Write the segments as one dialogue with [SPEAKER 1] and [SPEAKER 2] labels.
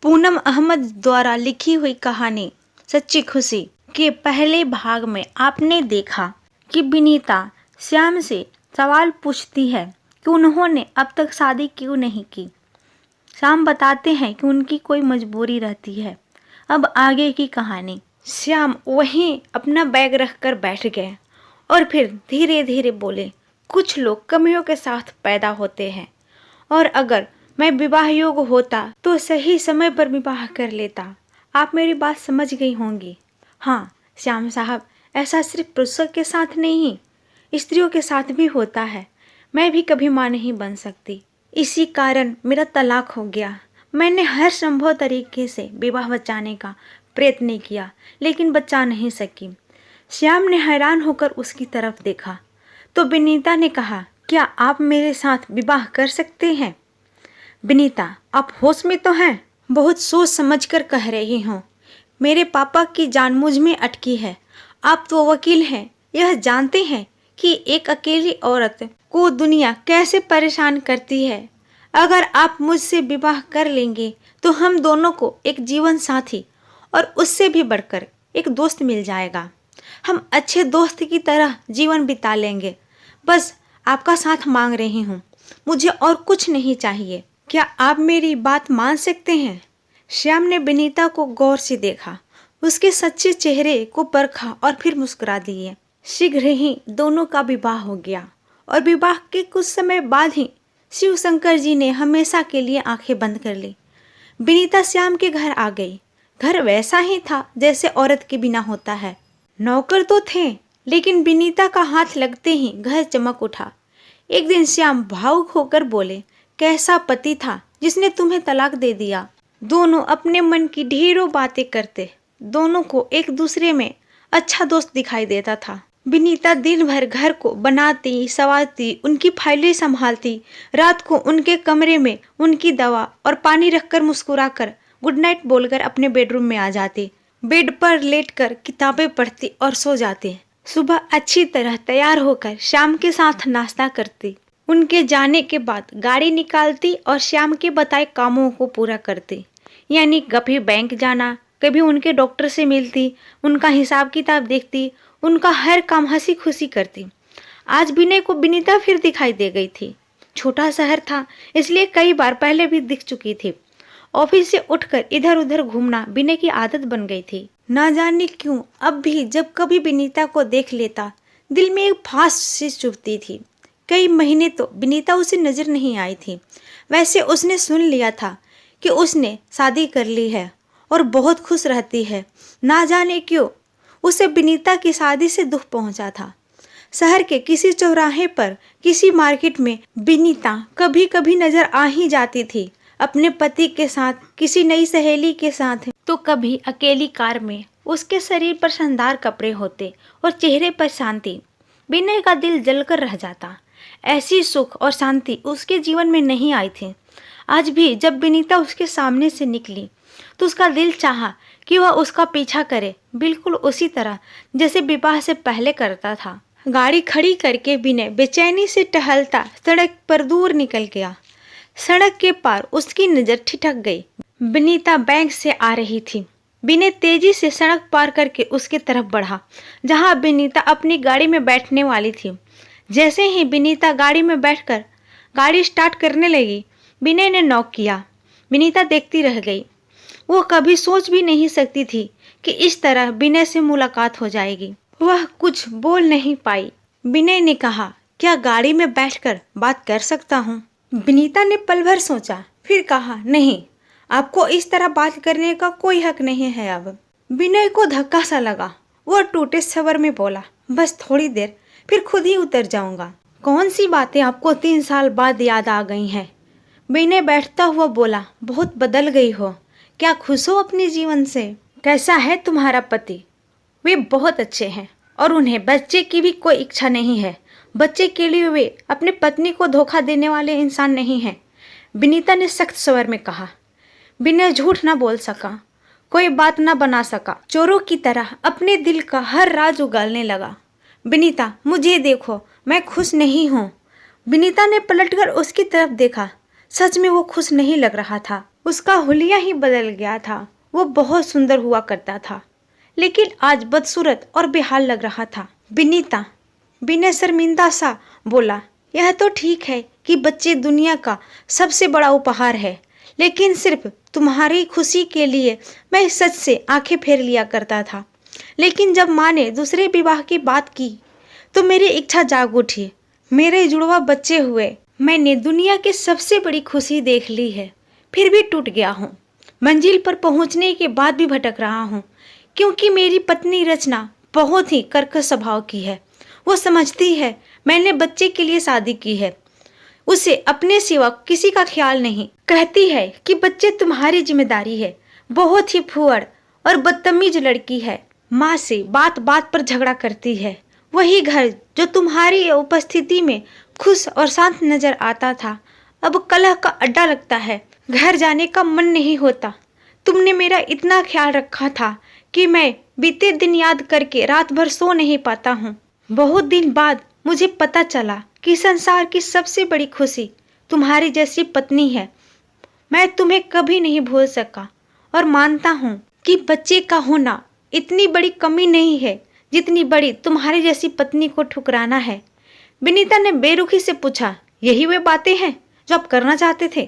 [SPEAKER 1] पूनम अहमद द्वारा लिखी हुई कहानी सच्ची खुशी के पहले भाग में आपने देखा कि विनीता श्याम से सवाल पूछती है कि उन्होंने अब तक शादी क्यों नहीं की। श्याम बताते हैं कि उनकी कोई मजबूरी रहती है। अब आगे की कहानी। श्याम वहीं अपना बैग रखकर बैठ गए और फिर धीरे धीरे बोले, कुछ लोग कमियों के साथ पैदा होते हैं और अगर मैं विवाह योग्य होता तो सही समय पर विवाह कर लेता। आप मेरी बात समझ गई होंगी। हाँ श्याम साहब, ऐसा सिर्फ पुरुषों के साथ नहीं, स्त्रियों के साथ भी होता है। मैं भी कभी माँ नहीं बन सकती, इसी कारण मेरा तलाक हो गया। मैंने हर संभव तरीके से विवाह बचाने का प्रयत्न किया लेकिन बचा नहीं सकी। श्याम ने हैरान होकर उसकी तरफ देखा तो विनीता ने कहा, क्या आप मेरे साथ विवाह कर सकते हैं? विनीता, आप होश में तो हैं? बहुत सोच समझकर कह रही हूँ। मेरे पापा की जान मुझ में अटकी है। आप तो वकील हैं, यह जानते हैं कि एक अकेली औरत को दुनिया कैसे परेशान करती है। अगर आप मुझसे विवाह कर लेंगे तो हम दोनों को एक जीवन साथी और उससे भी बढ़कर एक दोस्त मिल जाएगा। हम अच्छे दोस्त की तरह जीवन बिता लेंगे। बस आपका साथ मांग रही हूँ, मुझे और कुछ नहीं चाहिए। क्या आप मेरी बात मान सकते हैं? श्याम ने विनीता को गौर से देखा, उसके सच्चे चेहरे को परखा और फिर मुस्कुरा दिए। शीघ्र ही दोनों का विवाह हो गया और विवाह के कुछ समय बाद ही शिव शंकर जी ने हमेशा के लिए आंखें बंद कर ली। विनीता श्याम के घर आ गई। घर वैसा ही था जैसे औरत के बिना होता है। नौकर तो थे लेकिन विनीता का हाथ लगते ही घर चमक उठा। एक दिन श्याम भावुक होकर बोले, कैसा पति था जिसने तुम्हें तलाक दे दिया? दोनों अपने मन की ढेरों बातें करते, दोनों को एक दूसरे में अच्छा दोस्त दिखाई देता था। विनीता दिन भर घर को बनाती संवारती, उनकी फाइलें संभालती, रात को उनके कमरे में उनकी दवा और पानी रखकर मुस्कुराकर गुड नाइट बोलकर अपने बेडरूम में आ जाती। बेड पर लेटकर किताबें पढ़ती और सो जाती। सुबह अच्छी तरह तैयार होकर श्याम के साथ नाश्ता करती। उनके जाने के बाद गाड़ी निकालती और श्याम के बताए कामों को पूरा करती। यानी कभी बैंक जाना, कभी उनके डॉक्टर से मिलती, उनका हिसाब किताब देखती, उनका हर काम हंसी खुशी करती। आज विनय को विनीता फिर दिखाई दे गई थी। छोटा शहर था इसलिए कई बार पहले भी दिख चुकी थी। ऑफिस से उठकर इधर उधर घूमना विनय की आदत बन गई थी। ना जाने क्यों अब भी जब कभी विनीता को देख लेता दिल में एक फांस सी चुभती थी। कई महीने तो विनीता उसे नजर नहीं आई थी। वैसे उसने सुन लिया था कि उसने शादी कर ली है और बहुत खुश रहती है। ना जाने क्यों उसे विनीता की शादी से दुख पहुंचा था। शहर के किसी चौराहे पर, किसी मार्केट में विनीता कभी कभी नजर आ ही जाती थी, अपने पति के साथ, किसी नई सहेली के साथ, तो कभी अकेली कार में। उसके शरीर पर शानदार कपड़े होते और चेहरे पर शांति। विनय का दिल जलकर रह जाता। ऐसी सुख और शांति उसके जीवन में नहीं आई थी। आज भी जब विनीता उसके सामने से निकली तो उसका दिल चाहा कि वह उसका पीछा करे, बिल्कुल उसी तरह जैसे विवाह से पहले करता था। गाड़ी खड़ी करके विनय बेचैनी से टहलता सड़क पर दूर निकल गया। सड़क के पार उसकी नजर ठिठक गई। विनीता बैंक से आ रही थी। विनय तेजी से सड़क पार करके उसके तरफ बढ़ा जहां विनीता अपनी गाड़ी में बैठने वाली थी। जैसे ही विनीता गाड़ी में बैठकर गाड़ी स्टार्ट करने लगी, विनय ने नॉक किया। विनीता देखती रह गई। वो कभी सोच भी नहीं सकती थी कि इस तरह विनय से मुलाकात हो जाएगी। वह कुछ बोल नहीं पाई। विनय ने कहा, क्या गाड़ी में बैठकर बात कर सकता हूँ? विनीता ने पल भर सोचा, फिर कहा, नहीं, आपको इस तरह बात करने का कोई हक नहीं है अब। विनय को धक्का सा लगा। वह टूटे स्वर में बोला, बस थोड़ी देर, फिर खुद ही उतर जाऊंगा। कौन सी बातें आपको 3 साल बाद याद आ गई हैं? विनय बैठता हुआ बोला, बहुत बदल गई हो। क्या खुश हो अपने जीवन से? कैसा है तुम्हारा पति? वे बहुत अच्छे हैं और उन्हें बच्चे की भी कोई इच्छा नहीं है। बच्चे के लिए वे अपने पत्नी को धोखा देने वाले इंसान नहीं हैं, विनीता ने सख्त स्वर में कहा। विनय झूठ न बोल सका, कोई बात न बना सका। चोरों की तरह अपने दिल का हर राज उगलने लगा। विनीता, मुझे देखो, मैं खुश नहीं हूँ। विनीता ने पलटकर उसकी तरफ देखा। सच में वो खुश नहीं लग रहा था। उसका हुलिया ही बदल गया था। वो बहुत सुंदर हुआ करता था, लेकिन आज बदसूरत और बेहाल लग रहा था। विनीता विनय शर्मिंदा सा बोला, यह तो ठीक है कि बच्चे दुनिया का सबसे बड़ा उपहार है, लेकिन सिर्फ तुम्हारी खुशी के लिए मैं सच से आंखें फेर लिया करता था। लेकिन जब माँ ने दूसरे विवाह की बात की तो मेरी इच्छा जाग उठी। मेरे जुड़वा बच्चे हुए। मैंने दुनिया की सबसे बड़ी खुशी देख ली है, फिर भी टूट गया हूँ। मंजिल पर पहुँचने के बाद भी भटक रहा हूँ, क्योंकि मेरी पत्नी रचना बहुत ही कर्कश स्वभाव की है। वो समझती है मैंने बच्चे के लिए शादी की है, उसे अपने सिवा किसी का ख्याल नहीं। कहती है कि बच्चे तुम्हारी जिम्मेदारी है। बहुत ही फुअड़ और बदतमीज लड़की है। माँ से बात बात पर झगड़ा करती है। वही घर जो तुम्हारी उपस्थिति में खुश और शांत नजर आता था, अब कलह का अड्डा लगता है। घर जाने का मन नहीं होता। तुमने मेरा इतना ख्याल रखा था कि मैं बीते दिन याद करके रात भर सो नहीं पाता हूँ। बहुत दिन बाद मुझे पता चला कि संसार की सबसे बड़ी खुशी तुम्हारी जैसी पत्नी है। मैं तुम्हें कभी नहीं भूल सका और मानता हूँ कि बच्चे का होना इतनी बड़ी कमी नहीं है जितनी बड़ी तुम्हारी जैसी पत्नी को ठुकराना है। विनीता ने बेरुखी से पूछा, यही वे बातें हैं जो आप करना चाहते थे?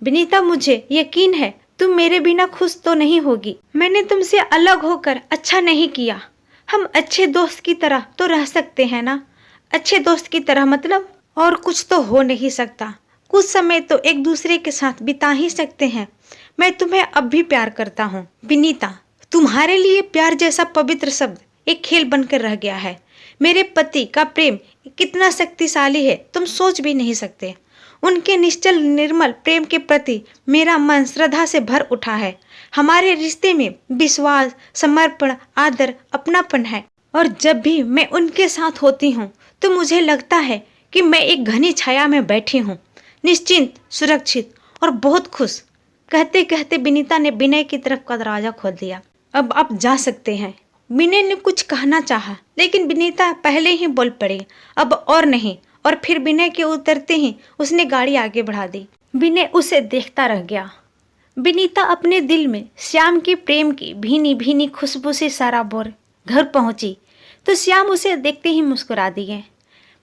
[SPEAKER 1] विनीता, मुझे यकीन है तुम मेरे बिना खुश तो नहीं होगी। मैंने तुमसे अलग होकर अच्छा नहीं किया। हम अच्छे दोस्त की तरह तो रह सकते हैं ना? अच्छे दोस्त की तरह मतलब और कुछ तो हो नहीं सकता। कुछ समय तो एक दूसरे के साथ बिता ही सकते हैं। मैं तुम्हें अब भी प्यार करता हूँ। विनीता, तुम्हारे लिए प्यार जैसा पवित्र शब्द एक खेल बनकर रह गया है। मेरे पति का प्रेम कितना शक्तिशाली है तुम सोच भी नहीं सकते। उनके निश्चल निर्मल प्रेम के प्रति मेरा मन श्रद्धा से भर उठा है। हमारे रिश्ते में विश्वास, समर्पण, आदर, अपनापन है, और जब भी मैं उनके साथ होती हूँ तो मुझे लगता है कि मैं एक घनी छाया में बैठी हूँ, निश्चिंत, सुरक्षित और बहुत खुश। कहते कहते विनीता ने विनय की तरफ का दरवाजा खोल दिया। अब आप जा सकते हैं। विनय ने कुछ कहना चाहा, लेकिन विनीता पहले ही बोल पड़ी, अब और नहीं। और फिर विनय के उतरते ही उसने गाड़ी आगे बढ़ा दी। विनय उसे देखता रह गया। विनीता अपने दिल में श्याम की प्रेम की भीनी भीनी खुशबू से सराबोर घर पहुंची तो श्याम उसे देखते ही मुस्कुरा दिए।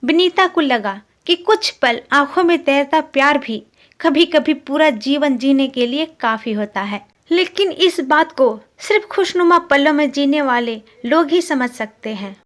[SPEAKER 1] विनीता को लगा कि कुछ पल आंखों में तैरता प्यार भी कभी कभी पूरा जीवन जीने के लिए काफी होता है। लेकिन इस बात को सिर्फ खुशनुमा पलों में जीने वाले लोग ही समझ सकते हैं।